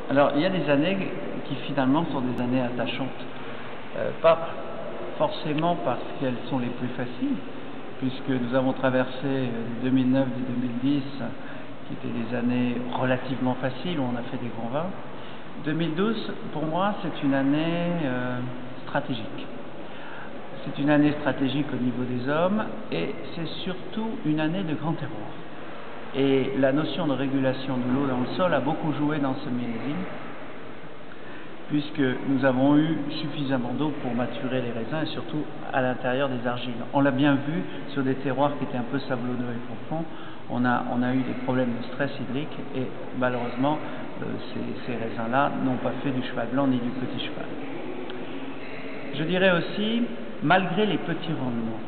Alors, il y a des années qui finalement sont des années attachantes. Pas forcément parce qu'elles sont les plus faciles, puisque nous avons traversé 2009 et 2010, qui étaient des années relativement faciles, où on a fait des grands vins. 2012, pour moi, c'est une année stratégique. C'est une année stratégique au niveau des hommes, et c'est surtout une année de grand terroir. Et la notion de régulation de l'eau dans le sol a beaucoup joué dans ce millésime, puisque nous avons eu suffisamment d'eau pour maturer les raisins et surtout à l'intérieur des argiles. On l'a bien vu sur des terroirs qui étaient un peu sablonneux et profonds, on a eu des problèmes de stress hydrique et malheureusement ces raisins-là n'ont pas fait du cheval blanc ni du petit cheval. Je dirais aussi, malgré les petits rendements,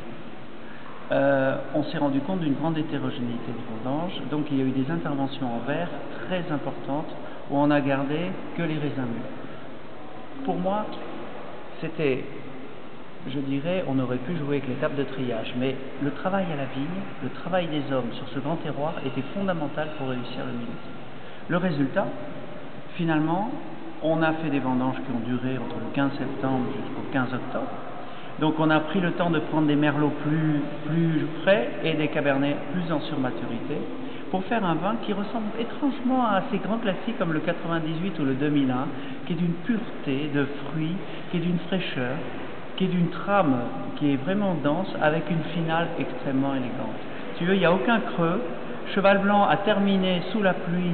on s'est rendu compte d'une grande hétérogénéité de vendange, donc il y a eu des interventions en verre très importantes où on a gardé que les raisins mûrs. Pour moi, c'était, je dirais, on aurait pu jouer avec l'étape de triage, mais le travail à la vigne, le travail des hommes sur ce grand terroir était fondamental pour réussir le millésime. Le résultat, finalement, on a fait des vendanges qui ont duré entre le 15 septembre jusqu'au 15 octobre. Donc on a pris le temps de prendre des merlots plus frais et des cabernets plus en surmaturité pour faire un vin qui ressemble étrangement à ces grands classiques comme le 98 ou le 2001, qui est d'une pureté de fruits, qui est d'une fraîcheur, qui est d'une trame qui est vraiment dense avec une finale extrêmement élégante. Si tu veux, il n'y a aucun creux. Cheval blanc a terminé sous la pluie,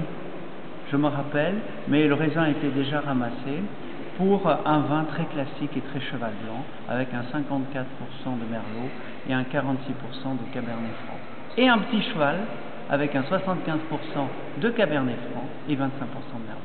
je me rappelle, mais le raisin était déjà ramassé pour un vin très classique et très cheval blanc, avec un 54% de merlot et un 46% de cabernet franc. Et un petit cheval avec un 75% de cabernet franc et 25% de merlot.